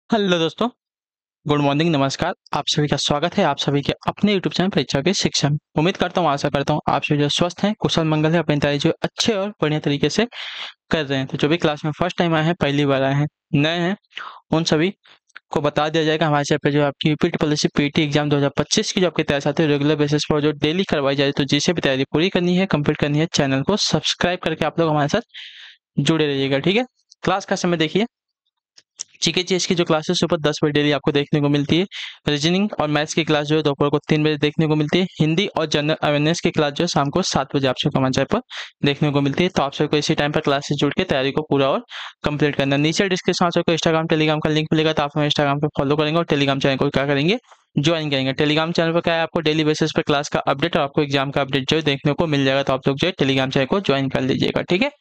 Hello दोस्तों, good morning, नमस्कार। आप सभी का स्वागत है आप सभी के अपने यूट्यूब चैनल परीक्षा के शिक्षा में। उम्मीद करता हूँ, आशा करता हूँ आप सभी जो स्वस्थ हैं, कुशल मंगल है, अपनी तैयारी जो अच्छे और बढ़िया तरीके से कर रहे हैं। तो जो भी क्लास में फर्स्ट टाइम आए हैं, पहली बार आए हैं, नए हैं, उन सभी को बता दिया जाएगा हमारे चैनल पे जो आपकी यूपी पॉलिसी पीटी एग्जाम 2025 की जो आपकी तैयारी आती है रेगुलर बेसिस पर जो डेली करवाई जाए। तो जिसे भी तैयारी पूरी करनी है, कंप्लीट करनी है, चैनल को सब्सक्राइब करके आप लोग हमारे साथ जुड़े रहिएगा। ठीक है, क्लास का समय देखिए। जीके चेस की जो क्लासेस सुबह 10 बजे डेली आपको देखने को मिलती है। रीजनिंग और मैथ्स की क्लास जो है दोपहर को 3 बजे देखने को मिलती है। हिंदी और जनरल अवेयरनेस की क्लास जो है शाम को 7 बजे आप सबको हमारे चैनल पर देखने को मिलती है। तो आप सबको इसी टाइम पर क्लास से जुड़ के तैयारी को पूरा और कंप्लीट करना है। नीचे डिस्क्रिप्शन में आपको इंस्टाग्राम टेलीग्राम का लिंक मिलेगा, तो आप हमें इंस्टाग्राम पे फॉलो करेंगे और टेलीग्राम चैनल को क्या करेंगे, ज्वाइन करेंगे। टेलीग्राम चैनल पर क्या है, आपको डेली बेसिस पर क्लास का अपडेट और आपको एग्जाम का अपडेट जो है देखने को मिल जाएगा। तो आप लोग जो है टेलीग्राम चैनल को ज्वाइन कर लीजिएगा। ठीक है,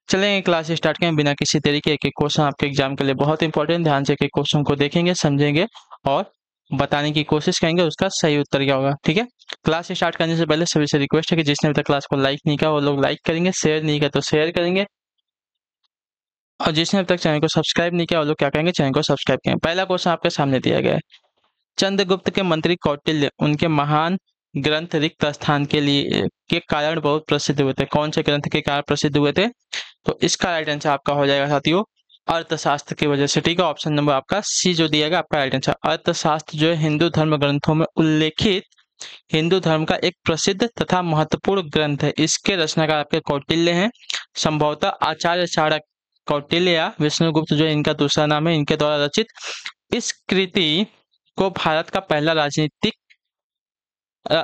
चलेंगे क्लास स्टार्ट करें बिना किसी देरी के। एक एक क्वेश्चन आपके एग्जाम के लिए बहुत इंपॉर्टेंट, ध्यान से एक एक क्वेश्चन को देखेंगे, समझेंगे और बताने की कोशिश करेंगे उसका सही उत्तर क्या होगा। ठीक है, क्लास स्टार्ट करने से पहले सभी से रिक्वेस्ट है कि जिसने अभी तक क्लास को लाइक नहीं किया वो लोग लाइक करेंगे, शेयर नहीं किया तो शेयर करेंगे, और जिसने अभी तक चैनल को सब्सक्राइब नहीं किया वो लोग क्या करेंगे, चैनल को सब्सक्राइब करेंगे। पहला क्वेश्चन आपके सामने दिया गया है। चंद्रगुप्त के मंत्री कौटिल्य उनके महान ग्रंथ रिक्त स्थान के लिए के कारण बहुत प्रसिद्ध हुए थे। कौन से ग्रंथ के कारण प्रसिद्ध हुए थे? तो इसका राइट आंसर आपका हो जाएगा साथियों, अर्थशास्त्र की वजह से। ठीक है, ऑप्शन नंबर आपका सी जो दिया गया आपका राइट आंसर। अर्थशास्त्र जो है हिंदू धर्म ग्रंथों में उल्लेखित हिंदू धर्म का एक प्रसिद्ध तथा महत्वपूर्ण ग्रंथ है। इसके रचनाकार आपके कौटिल्य हैं, संभवतः आचार्य चाणक्य कौटिल्य या विष्णुगुप्त जो इनका दूसरा नाम है, इनके द्वारा रचित इस कृति को भारत का पहला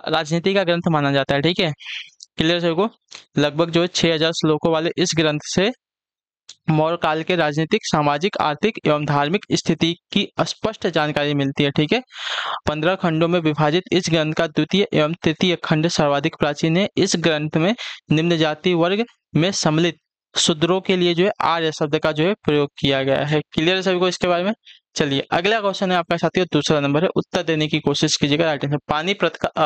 राजनीति का ग्रंथ माना जाता है। ठीक है, क्लियर सभी को। लगभग जो है 6000 श्लोकों वाले इस ग्रंथ से मौर्य काल के राजनीतिक, सामाजिक, आर्थिक एवं धार्मिक स्थिति की स्पष्ट जानकारी मिलती है। ठीक है, 15 खंडों में विभाजित इस ग्रंथ का द्वितीय एवं तृतीय खंड सर्वाधिक प्राचीन है। इस ग्रंथ में निम्न जाति वर्ग में सम्मिलित शूद्रों के लिए जो है आर्य शब्द का जो है प्रयोग किया गया है। क्लियर है सभी को इसके बारे में। चलिए अगला क्वेश्चन है आपका साथियों, दूसरा नंबर है, उत्तर देने की कोशिश कीजिएगा। Right answer.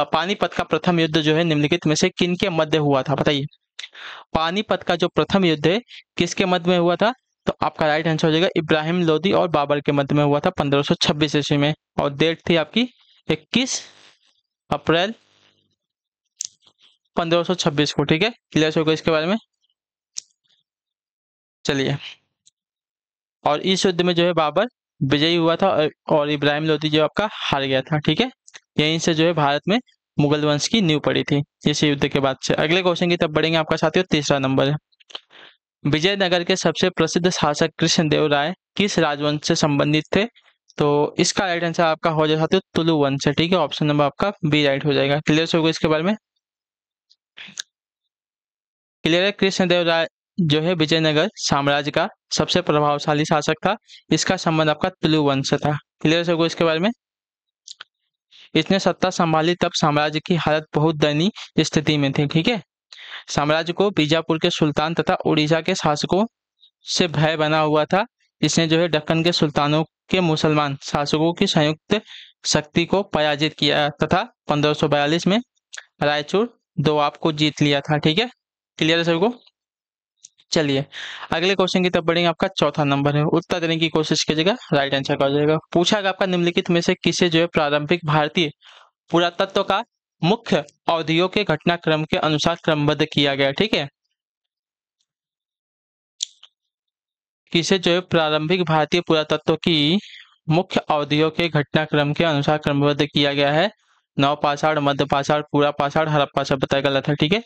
पानीपत का प्रथम युद्ध जो है निम्नलिखित में से किन के मध्य हुआ था, बताइए। पानीपत का जो प्रथम युद्ध है किसके मध्य में हुआ था? तो आपका राइट आंसर हो जाएगा इब्राहिम लोदी और बाबर के मध्य में हुआ था 1526 ईस्वी में। और डेट थी आपकी 21 अप्रैल 1526 को। ठीक है, क्लियर होगा इसके बारे में। चलिए, और इस युद्ध में जो है बाबर विजयी हुआ था और इब्राहिम लोदी जो आपका हार गया था। ठीक है, यहीं से जो है भारत में मुगल वंश की नींव पड़ी थी इस युद्ध के बाद से। अगले क्वेश्चन की तरफ बढ़ेंगे आपका साथियों, तीसरा नंबर है। विजयनगर के सबसे प्रसिद्ध शासक कृष्णदेव राय किस राजवंश से संबंधित थे? तो इसका राइट आंसर आपका हो जाएगा साथियों तुलु वंश से। ठीक है, ऑप्शन नंबर आपका बी राइट हो जाएगा। क्लियर होगा इसके बारे में। क्लियर है, कृष्णदेव राय जो है विजयनगर साम्राज्य का सबसे प्रभावशाली शासक था। इसका संबंध आपका तुलु वंश से था। क्लियर होगा इसके बारे में। इसने सत्ता संभाली तब साम्राज्य की हालत बहुत दयनीय स्थिति में थी। ठीक है, साम्राज्य को बीजापुर के सुल्तान तथा उड़ीसा के शासकों से भय बना हुआ था। इसने जो है दक्कन के सुल्तानों के मुसलमान शासकों की संयुक्त शक्ति को पराजित किया तथा 1542 में रायचूर दोआब को जीत लिया था। ठीक है, क्लियर है सभी को। चलिए अगले क्वेश्चन की तरफ बढ़ेंगे। आपका चौथा नंबर है, उत्तर देने की कोशिश कीजिएगा, राइट आंसर का हो जाएगा। पूछा गया आपका निम्नलिखित में से किसे जो है प्रारंभिक भारतीय पुरातत्व का मुख्य अवधियों के घटनाक्रम के अनुसार क्रमबद्ध किया गया। ठीक है, किसे जो है प्रारंभिक भारतीय पुरातत्व की मुख्य अवधियों के घटनाक्रम के अनुसार क्रमबद्ध किया गया है? नवपाषाण, मध्य पाषाण, पूरा पाषाण, हड़प्पा सभ्यता। गलत है। ठीक है,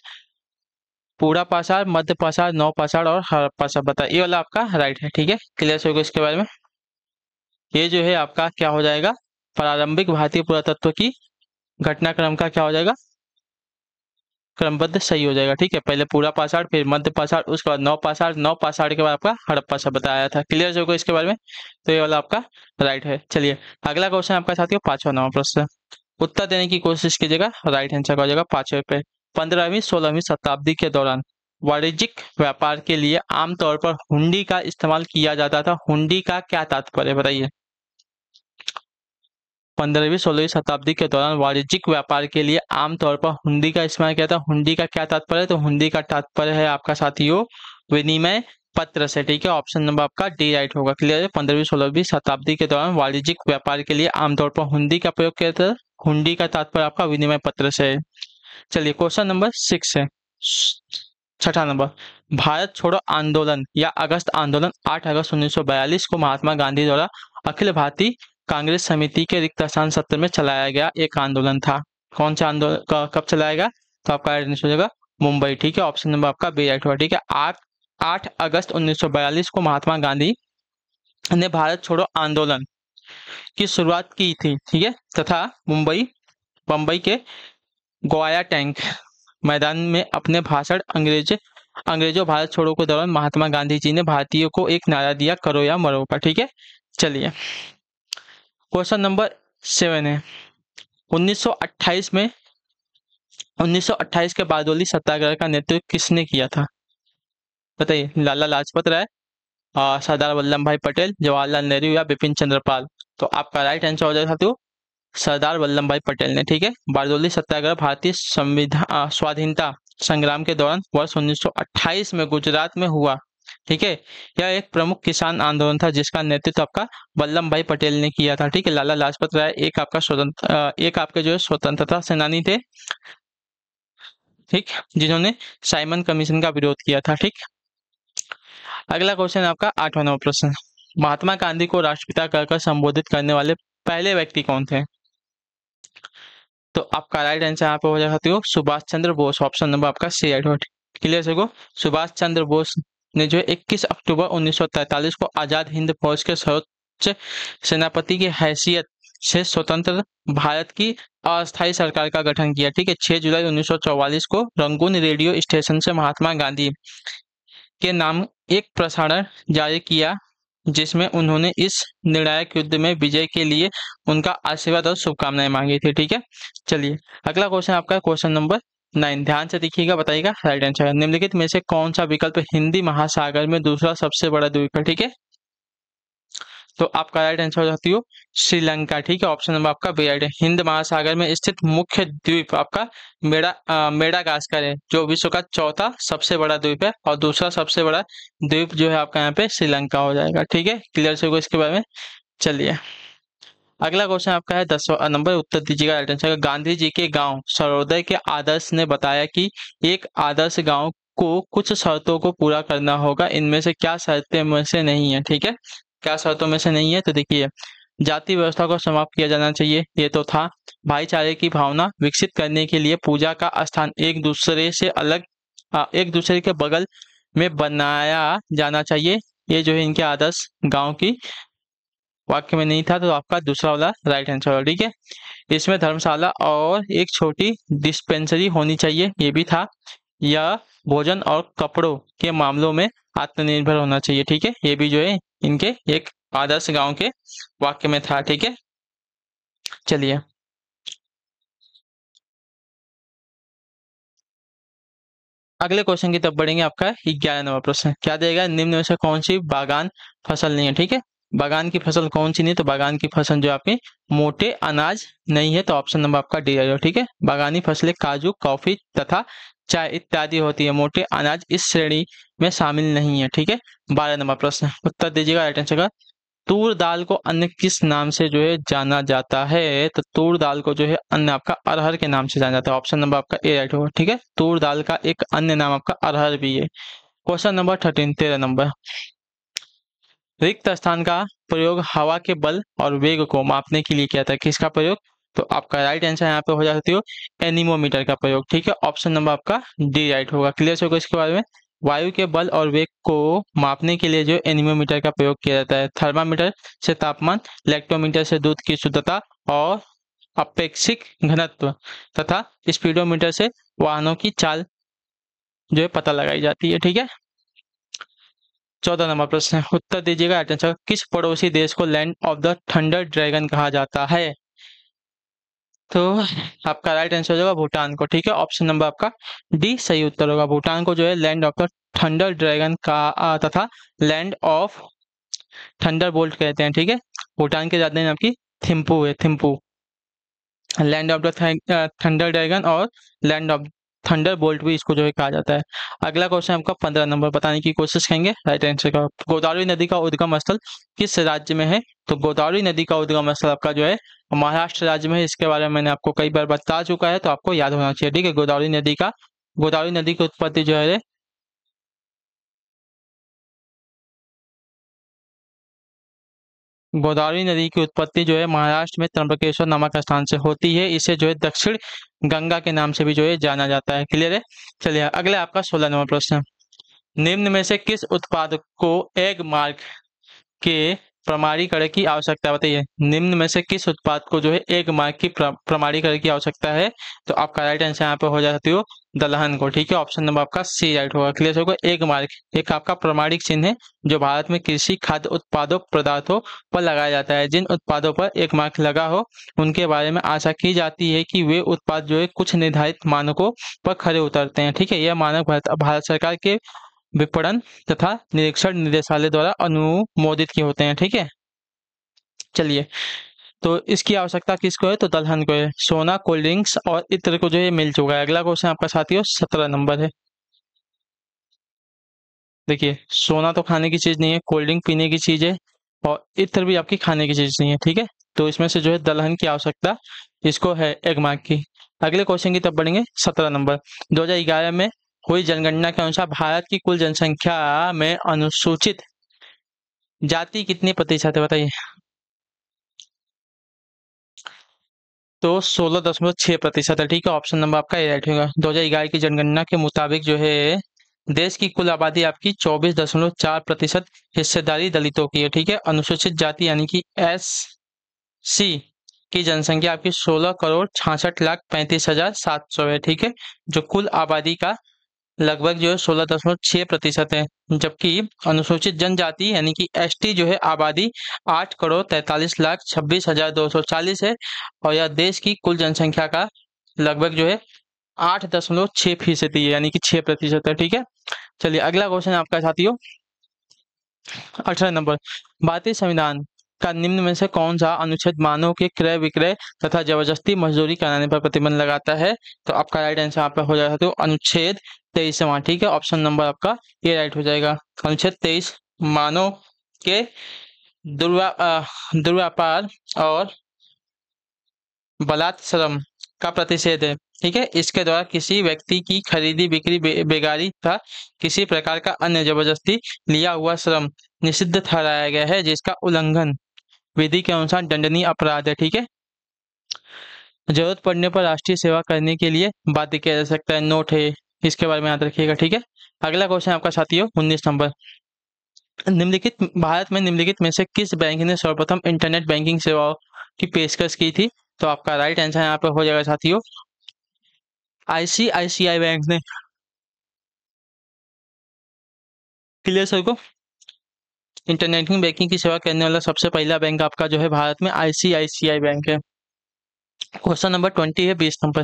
पूरा पाषाण, मध्य पाषाण, नवपाषाण और हड़प्पा सभ्यता, ये वाला आपका राइट है। ठीक है, क्लियर होगा इसके बारे में। ये जो है आपका क्या हो जाएगा, प्रारंभिक भारतीय पुरातत्व की घटनाक्रम का क्या हो जाएगा, क्रमबद्ध सही हो जाएगा। ठीक है, पहले पूरा पाषाण, फिर मध्य पाषाण, उसके बाद नवपाषाण, नवपाषाण के बाद आपका हड़प्पा सभ्यता आया था। क्लियर होगा इसके बारे में। तो ये वाला आपका राइट है। चलिए अगला क्वेश्चन आपका साथियों, पांचवा नंबर प्रश्न, उत्तर देने की कोशिश कीजिएगा, राइट आंसर का हो जाएगा पांचवे पे। 15वीं 16वीं शताब्दी के दौरान वाणिज्यिक व्यापार के लिए आमतौर पर हुंडी का इस्तेमाल किया जाता था। हुंडी का क्या तात्पर्य बताइए। 15वीं 16वीं शताब्दी के दौरान वाणिज्यिक व्यापार के लिए आमतौर पर हुंडी का इस्तेमाल किया था। हुंडी का क्या तात्पर्य है? तो हुंडी का तात्पर्य है आपका साथियों विनिमय पत्र से, ठीक है। ऑप्शन नंबर आपका डी राइट होगा। क्लियर है। 15वीं-16वीं शताब्दी के दौरान वाणिज्यिक व्यापार के लिए आमतौर पर हुंडी का प्रयोग किया जाता है। हुंडी का तात्पर्य आपका विनिमय पत्र से है। चलिए क्वेश्चन नंबर 6 है। छठा नंबर, भारत छोड़ो आंदोलन या अगस्त आंदोलन 8 अगस्त 1942 को महात्मा गांधी द्वारा अखिल भारतीय कांग्रेस समिति के रिक्त स्थान सत्र में चलाया गया एक आंदोलन था। कौन सा आंदोलन कब चलाया गया? तो आपका आंसर हो जाएगा मुंबई, ठीक है। ऑप्शन नंबर आपका बी राइट होगा, ठीक है। 8 अगस्त 1942 को महात्मा गांधी ने भारत छोड़ो आंदोलन की शुरुआत की थी, ठीक है, तथा बम्बई के गोया टैंक मैदान में अपने भाषण अंग्रेजों भारत छोड़ो के दौरान महात्मा गांधी जी ने भारतीयों को एक नारा दिया, करो या मरो का, ठीक है। चलिए क्वेश्चन नंबर 7 है। 1928 के बारडोली सत्याग्रह का नेतृत्व किसने किया था? बताइए। लाला लाजपत राय, सरदार वल्लभ भाई पटेल, जवाहरलाल नेहरू या बिपिन चंद्र पाल? तो आपका राइट आंसर हो जाएगा साथियों सरदार वल्लभ भाई पटेल ने, ठीक है। बारडोली सत्याग्रह भारतीय संविधान स्वाधीनता संग्राम के दौरान वर्ष 1928 में गुजरात में हुआ, ठीक है। यह एक प्रमुख किसान आंदोलन था जिसका नेतृत्व आपका वल्लभ भाई पटेल ने किया था, ठीक है। लाला लाजपत राय एक आपके जो है स्वतंत्रता सेनानी थे, ठीक, जिन्होंने साइमन कमीशन का विरोध किया था, ठीक। अगला क्वेश्चन आपका 8वां नंबर प्रश्न, महात्मा गांधी को राष्ट्रपिता कहकर संबोधित करने वाले पहले व्यक्ति कौन थे? तो आपका राइट आंसर यहाँ पे हो जाएगा सुभाष चंद्र बोस। ऑप्शन नंबर आपका सी राइट होगा। क्लियर सको। सुभाष चंद्र बोस ने जो 21 अक्टूबर 1943 को आजाद हिंद फौज के सर्वोच्च सेनापति की हैसियत से स्वतंत्र भारत की अस्थायी सरकार का गठन किया, ठीक है। 6 जुलाई 1944 को रंगून रेडियो स्टेशन से महात्मा गांधी के नाम एक प्रसारण जारी किया जिसमें उन्होंने इस निर्णायक युद्ध में विजय के लिए उनका आशीर्वाद और शुभकामनाएं मांगी थी, ठीक है। चलिए अगला क्वेश्चन आपका क्वेश्चन नंबर 9, ध्यान से देखिएगा, बताइएगा राइट आंसर। निम्नलिखित में से कौन सा विकल्प हिंदी महासागर में दूसरा सबसे बड़ा द्वीप है, ठीक है। तो आपका राइट आंसर हो जाती हो श्रीलंका, ठीक है। ऑप्शन नंबर आपका बी राइट है। हिंद महासागर में स्थित मुख्य द्वीप आपका मेडागास्कर है जो विश्व का चौथा सबसे बड़ा द्वीप है, और दूसरा सबसे बड़ा द्वीप जो है आपका यहाँ पे श्रीलंका हो जाएगा, ठीक है। क्लियर से इसके बारे में। चलिए अगला क्वेश्चन आपका है 10वां नंबर, उत्तर दीजिएगा राइट आंसर। गांधी जी के गांव सर्वोदय के आदर्श ने बताया कि एक आदर्श गांव को कुछ शर्तों को पूरा करना होगा, इनमें से क्या शर्तें में से नहीं है, ठीक है। क्या शर्तों में से नहीं है? तो देखिए, जाति व्यवस्था को समाप्त किया जाना चाहिए, ये तो था। भाईचारे की भावना विकसित करने के लिए पूजा का स्थान एक दूसरे के बगल में बनाया जाना चाहिए, ये जो है इनके आदर्श गांव की वाक्य में नहीं था, तो आपका दूसरा वाला राइट आंसर होगा, ठीक है। इसमें धर्मशाला और एक छोटी डिस्पेंसरी होनी चाहिए, ये भी था। या भोजन और कपड़ों के मामलों में आत्मनिर्भर होना चाहिए, ठीक है। ये भी जो है इनके एक आदर्श गांव के वाक्य में था, ठीक है। चलिए अगले क्वेश्चन की तरफ बढ़ेंगे। आपका 11 नंबर प्रश्न क्या देगा? निम्न में से कौन सी बागान फसल नहीं है, ठीक है। बागान की फसल कौन सी नहीं? तो बागान की फसल जो आपके मोटे अनाज नहीं है, तो ऑप्शन नंबर आपका डी है, ठीक है। बागानी फसलें काजू, कॉफी तथा चाय इत्यादि होती है, मोटे अनाज इस श्रेणी में शामिल नहीं है, ठीक है। 12 नंबर प्रश्न उत्तर दीजिएगा राइट आंसर का। तूर दाल को अन्य किस नाम से जो है जाना जाता है? तो तूर दाल को जो है अन्य आपका अरहर के नाम से जाना जाता है। ऑप्शन नंबर आपका ए राइट होगा, ठीक है। तूर दाल का एक अन्य नाम आपका अरहर भी है। क्वेश्चन नंबर 13 नंबर, रिक्त स्थान का प्रयोग हवा के बल और वेग को मापने के लिए किया था, किसका प्रयोग? तो आपका राइट आंसर यहाँ पे हो जाती हो एनीमोमीटर का प्रयोग, ठीक है। ऑप्शन नंबर आपका डी राइट होगा। क्लियर होगा इसके बारे में। वायु के बल और वेग को मापने के लिए जो एनीमोमीटर का प्रयोग किया जाता है। थर्मामीटर से तापमान, लेक्टोमीटर से दूध की शुद्धता और अपेक्षिक घनत्व तथा स्पीडोमीटर से वाहनों की चाल जो है पता लगाई जाती है, ठीक है। 14 नंबर प्रश्न उत्तर दीजिएगा राइट आंसर। किस पड़ोसी देश को land of the thunder dragon कहा जाता है? तो आपका राइट आंसर हो जाएगा भूटान को, ठीक है। ऑप्शन नंबर आपका डी सही उत्तर होगा। भूटान को जो है land of the thunder dragon का तथा लैंड ऑफ थंडर बोल्ट कहते हैं, ठीक है। भूटान के राजधानी आपकी थिम्पू है, Thimphu. Land of the thunder dragon और लैंड ऑफ थंडर बोल्ट भी इसको जो है कहा जाता है। अगला क्वेश्चन आपका 15 नंबर बताने की कोशिश करेंगे राइट आंसर का। गोदावरी नदी का उद्गम स्थल किस राज्य में है? तो गोदावरी नदी का उद्गम स्थल आपका जो है महाराष्ट्र राज्य में है। इसके बारे में मैंने आपको कई बार बता चुका है, तो आपको याद होना चाहिए। ठीक है, गोदावरी नदी की उत्पत्ति जो है गोदावरी नदी की उत्पत्ति जो है महाराष्ट्र में त्र्यंबकेश्वर नामक स्थान से होती है। इसे जो है दक्षिण गंगा के नाम से भी जो है जाना जाता है। क्लियर है? चलिए अगले आपका 16 नंबर प्रश्न। निम्न में से किस उत्पाद को एग मार्क के प्रमाणीकरण की आवश्यकता बताइए? निम्न में से किस उत्पाद को जो है एग मार्क की प्रमाणीकरण की आवश्यकता है? तो आपका राइट आंसर यहाँ पे हो जाती हो दलहन को। ठीक है, ऑप्शन नंबर आपका सी राइट होगा। क्लियर होगा? एग मार्क एक आपका प्रमाणिक चिन्ह है जो भारत में कृषि खाद्य उत्पादों पदार्थों पर लगाया जाता है। जिन उत्पादों पर एक मार्क लगा हो उनके बारे में आशा की जाती है कि वे उत्पाद जो है कुछ निर्धारित मानकों पर खरे उतरते हैं। ठीक है, यह मानक भारत सरकार के विपणन तथा निरीक्षण निदेशालय द्वारा अनुमोदित किए होते हैं। ठीक है, चलिए तो इसकी आवश्यकता किसको है? तो दलहन को है। सोना, कोल्ड ड्रिंक्स और इत्र को जो है मिल चुका है। अगला क्वेश्चन आपका साथियों 17 नंबर है। देखिए, सोना तो खाने की चीज नहीं है, कोल्ड ड्रिंक पीने की चीज है और इत्र भी आपकी खाने की चीज नहीं है। ठीक है, तो इसमें से जो है दलहन की आवश्यकता इसको है एग मार्क की। अगले क्वेश्चन की तरफ बढ़ेंगे। 17 नंबर, 2011 में हुई जनगणना के अनुसार भारत की कुल जनसंख्या में अनुसूचित जाति कितनी प्रतिशत है बताइए? तो 16.6% है। ठीक है, ऑप्शन नंबर आपका ए राइट होगा। 2011 की जनगणना के मुताबिक जो है देश की कुल आबादी आपकी 24.4% हिस्सेदारी दलितों की है। ठीक है, अनुसूचित जाति यानी कि SC की जनसंख्या आपकी 16,66,35,700 है। ठीक है, जो कुल आबादी का लगभग जो है 16.6% है। जबकि अनुसूचित जनजाति यानी कि ST जो है आबादी 8,43,26,240 है और यह देश की कुल जनसंख्या का लगभग जो है 8.6% है यानी कि 6% है। ठीक है, चलिए अगला क्वेश्चन आपका साथियों 18 नंबर, भारतीय संविधान का निम्न में से कौन सा अनुच्छेद मानव के क्रय विक्रय तथा जबरदस्ती मजदूरी कराने पर प्रतिबंध लगाता है? तो आपका राइट आंसर यहाँ पे हो जाएगा तो अनुच्छेद 23वां। ठीक है, ऑप्शन नंबर आपका ये राइट हो जाएगा। अनुच्छेद 23 मानव के दुर्व्यापार और बलात् श्रम का प्रतिषेध है। ठीक है, इसके द्वारा किसी व्यक्ति की खरीदी बिक्री बेगारी तथा किसी प्रकार का अन्य जबरदस्ती लिया हुआ श्रम निषिद्ध ठहराया गया है, जिसका उल्लंघन विधि के अनुसार दंडनीय अपराध है। ठीक है, जरूरत पड़ने पर राष्ट्रीय सेवा करने के लिए बाध्य किया जा सकता है, नोट है, इसके बारे में याद रखिएगा। ठीक है, अगला क्वेश्चन आपका साथियों 19 नंबर, भारत में निम्नलिखित में से किस बैंक ने सर्वप्रथम इंटरनेट बैंकिंग सेवाओं की पेशकश की थी? तो आपका राइट आंसर यहाँ पे हो जाएगा साथियों ICICI बैंक ने। क्लियर सर को? इंटरनेट बैंकिंग की सेवा करने वाला सबसे पहला बैंक आपका जो है भारत में ICICI बैंक है। क्वेश्चन नंबर 20 है 20 नंबर,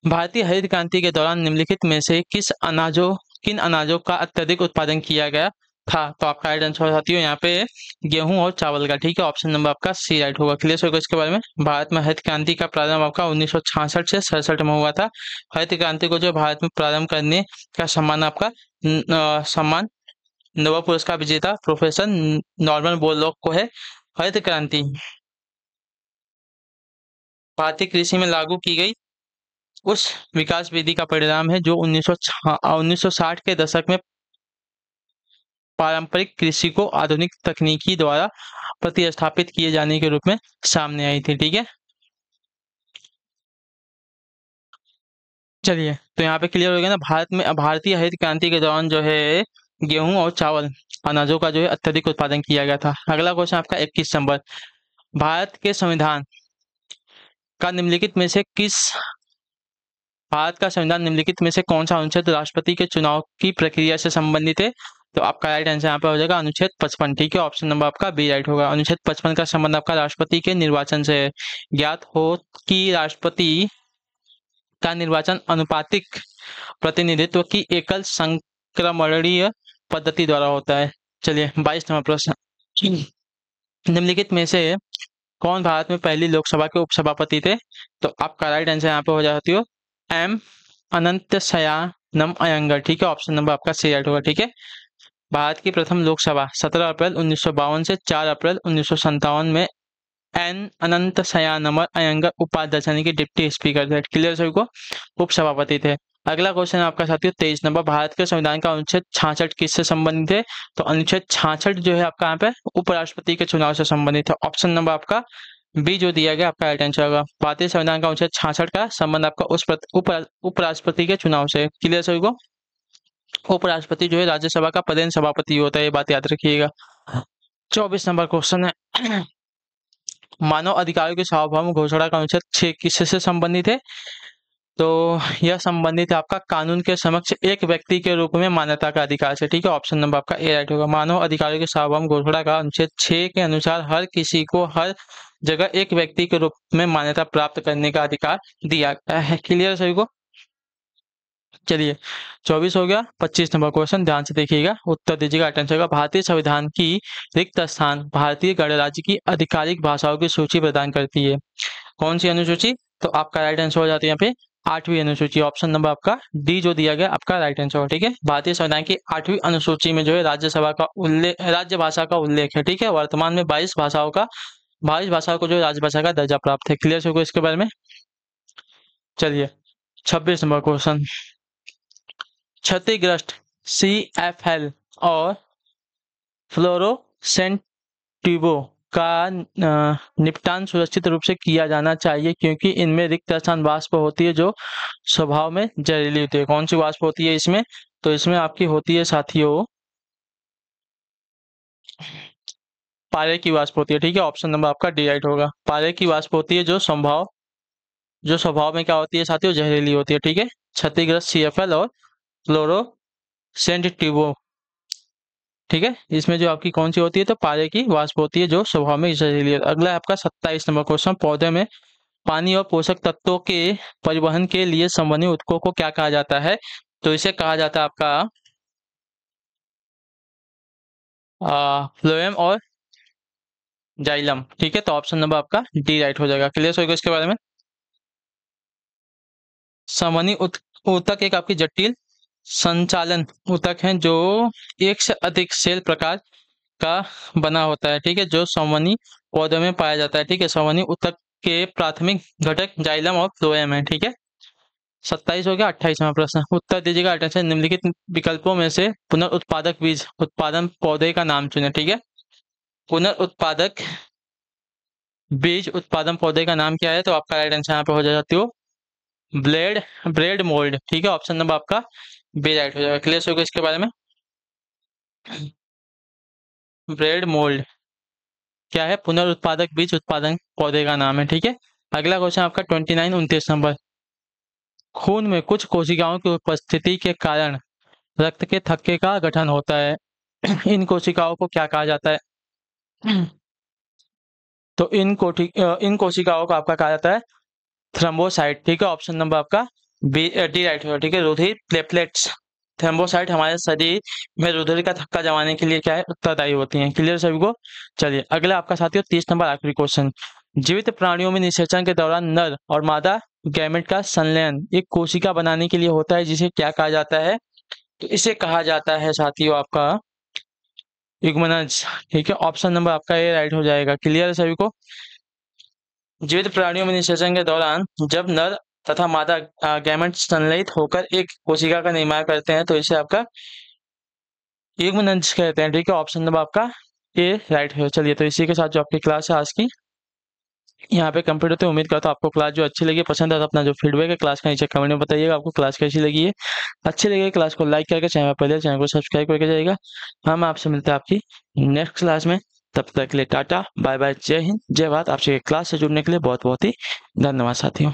भारतीय हरित क्रांति के दौरान निम्नलिखित में से किन अनाजों का अत्यधिक उत्पादन किया गया था? तो आपका राइट आंसर साथियों यहाँ पे गेहूं और चावल का। ठीक है, ऑप्शन नंबर आपका सी राइट होगा। क्लियर होगा इसके बारे में? भारत में हरित क्रांति का प्रारंभ आपका 1966 से 67 में हुआ था। हरित क्रांति को जो भारत में प्रारंभ करने का सम्मान आपका सम्मान नोबेल पुरस्कार विजेता प्रोफेसर नॉर्मन बोरलॉग को है। हरित क्रांति भारतीय कृषि में लागू की गई उस विकास विधि का परिणाम है जो 1960 के दशक में पारंपरिक कृषि को आधुनिक तकनीकी द्वारा प्रतिस्थापित किए जाने के रूप में सामने आई थी। ठीक है, चलिए तो यहाँ पे क्लियर हो गया ना। भारत में भारतीय हरित क्रांति के दौरान जो है गेहूं और चावल अनाजों का जो है अत्यधिक उत्पादन किया गया था। अगला क्वेश्चन आपका 21 नंबर, भारत के संविधान का निम्नलिखित में से भारत का संविधान निम्नलिखित में से कौन सा अनुच्छेद राष्ट्रपति के चुनाव की प्रक्रिया से संबंधित है? तो आपका राइट आंसर यहाँ पे हो जाएगा अनुच्छेद 55। ठीक है, ऑप्शन नंबर आपका बी राइट होगा। अनुच्छेद 55 का संबंध आपका राष्ट्रपति के निर्वाचन से है। ज्ञात हो कि राष्ट्रपति का निर्वाचन अनुपातिक प्रतिनिधित्व की एकल संक्रमणीय पद्धति द्वारा होता है। चलिए 22 नंबर प्रश्न, निम्नलिखित में से कौन भारत में पहली लोकसभा के उपसभापति थे? तो आपका राइट आंसर यहाँ पे हो जाती हो M अनंत शयानम अयंगर, ठीक है, ऑप्शन नंबर आपका सी राइट होगा, ठीक है। भारत की प्रथम लोकसभा 17 अप्रैल 1952 से 4 अप्रैल 1957 में एन अनंत शयानम अयंगर उपाध्यक्ष यानी कि डिप्टी स्पीकर थे, क्लियर सभी को, उपसभापति थे। अगला क्वेश्चन आपका साथियों 23 नंबर, भारत के संविधान का अनुच्छेद 66 किससे संबंधित है? तो अनुच्छेद 66 जो है आपका यहाँ पे उपराष्ट्रपति के चुनाव से संबंधित है, ऑप्शन नंबर आपका बी जो दिया गया आपका राइट आंसर होगा। भारतीय संविधान का अनुच्छेद 66 का संबंध आपका उस उपराष्ट्रपति के चुनाव से, क्लियर सभी को। उपराष्ट्रपति जो है राज्यसभा का पदेन सभापति होता है, ये बात याद रखिएगा। 24 नंबर क्वेश्चन है, मानव अधिकारों के सार्वभौम घोषणा का अनुच्छेद 6 किससे संबंधित है? तो यह संबंधित है आपका कानून के समक्ष एक व्यक्ति के रूप में मान्यता का अधिकार से, ठीक है, ऑप्शन नंबर आपका ए राइट होगा। मानव अधिकारों के सार्वभौम घोषणा का अनुच्छेद 6 के अनुसार हर किसी को हर जगह एक व्यक्ति के रूप में मान्यता प्राप्त करने का अधिकार दिया गया है, क्लियर सभी को। चलिए 24 हो गया। 25 नंबर क्वेश्चन ध्यान से देखिएगा, उत्तर दीजिएगा, अटेंशन होगा। भारतीय संविधान की रिक्त स्थान भारतीय गणराज्य की आधिकारिक भाषाओं की सूची प्रदान करती है, कौन सी अनुसूची? तो आपका राइट आंसर हो जाता है यहाँ पे 8वीं अनुसूची, ऑप्शन नंबर आपका डी जो दिया गया आपका राइट आंसर होगा, ठीक है। भारतीय संविधान की 8वीं अनुसूची में जो है राज्यसभा का उल्लेख, राज्य भाषा का उल्लेख है, ठीक है। वर्तमान में 22 भाषाओं को जो राजभाषा का दर्जा प्राप्त है, क्लियर होगा इसके बारे में। चलिए 26 नंबर क्वेश्चन, क्षतिग्रस्त CFL और फ्लोरोसेंट ट्यूबों का निपटान सुरक्षित रूप से किया जाना चाहिए क्योंकि इनमें रिक्त स्थान वाष्प होती है जो स्वभाव में जहरीली होती है। कौन सी वाष्प होती है इसमें? तो इसमें आपकी होती है साथियों पारे की वाष्प होती है, ठीक है, ऑप्शन नंबर आपका डी राइट होगा। पारे की वाष्प होती है जो स्वभाव में क्या होती है साथियों, जहरीली होती है, ठीक है। क्षतिग्रस्त CFL और फ्लोरोसेंट ट्यूबों, ठीक है, इसमें जो आपकी कौन सी होती है? तो पारे की वाष्प होती है जो स्वभाव में जहरीली है। अगला है आपका 27 नंबर क्वेश्चन, पौधे में पानी और पोषक तत्वों के परिवहन के लिए संबंधित ऊतकों को क्या कहा जाता है? तो इसे कहा जाता है आपका फ्लोएम और जाइलम, ठीक है, तो ऑप्शन नंबर आपका डी राइट हो जाएगा, क्लियर होगा इसके बारे में। संबंधित ऊतक एक आपकी जटिल संचालन ऊतक है जो एक से अधिक सेल प्रकार का बना होता है, ठीक है, जो संवहनी पौधों में पाया जाता है, ठीक है। संवहनी ऊतक के प्राथमिक घटक जाइलम और फ्लोएम है, ठीक है। 27 हो गया। 28वां प्रश्न, उत्तर दीजिएगा, अटेंशन, निम्नलिखित विकल्पों में से पुनर्उत्पादक बीज उत्पादन पौधे का नाम चुने, ठीक है। पुनर्उत्पादक बीज उत्पादन पौधे का नाम क्या है? तो आपका राइट आंसर यहाँ पे हो जाती हो ब्रेड मोल्ड, ठीक है, ऑप्शन नंबर आपका बी राइट हो जाएगा, क्लियर होगा इसके बारे में। ब्रेड मोल्ड क्या है? पुनर्उत्पादक बीज उत्पादन पौधे का नाम है, ठीक है। अगला क्वेश्चन आपका 29 नंबर, खून में कुछ कोशिकाओं की उपस्थिति के कारण रक्त के थक्के का गठन होता है, इन कोशिकाओं को क्या कहा जाता है? तो इन कोशिकाओं को आपका कहा जाता है थ्रोम्बोसाइट, ठीक है, ऑप्शन नंबर आपका बी डी राइट होगा, ठीक है। रुधिर प्लेटलेट्स थ्रोम्बोसाइट हमारे शरीर में रुधिर का थक्का जमाने के लिए क्या है, उत्तरदायी होती हैं, क्लियर सभी को। चलिए अगला आपका साथियों 30 नंबर आखिरी क्वेश्चन, जीवित प्राणियों में निषेचन के दौरान नर और मादा गैमेट का संलयन एक कोशिका बनाने के लिए होता है, जिसे क्या कहा जाता है? तो इसे कहा जाता है साथियों आपका युग्मनज, ठीक है, ऑप्शन नंबर आपका ए राइट हो जाएगा, क्लियर है सभी को। जीवित प्राणियों में निषेचन के दौरान जब नर तथा मादा गैमेट संलयित होकर एक कोशिका का निर्माण करते हैं तो इसे आपका युग्मनज कहते हैं, ठीक है, ऑप्शन नंबर आपका ए राइट है। चलिए तो इसी के साथ जो आपकी क्लास है आज की यहाँ पे कंप्लीट होते हैं। उम्मीद करता हूँ आपको क्लास जो अच्छी लगी, पसंद है तो अपना जो फीडबैक है क्लास का नीचे कमेंट में बताइएगा आपको क्लास कैसी लगी है। अच्छी लगी क्लास को लाइक करके चैनल को सब्सक्राइब करके जाइएगा। हम आपसे मिलते हैं आपकी नेक्स्ट क्लास में, तब तक के लिए टाटा बाय बाय, जय हिंद जय भारत। आपसे क्लास से जुड़ने के लिए बहुत बहुत ही धन्यवाद साथियों।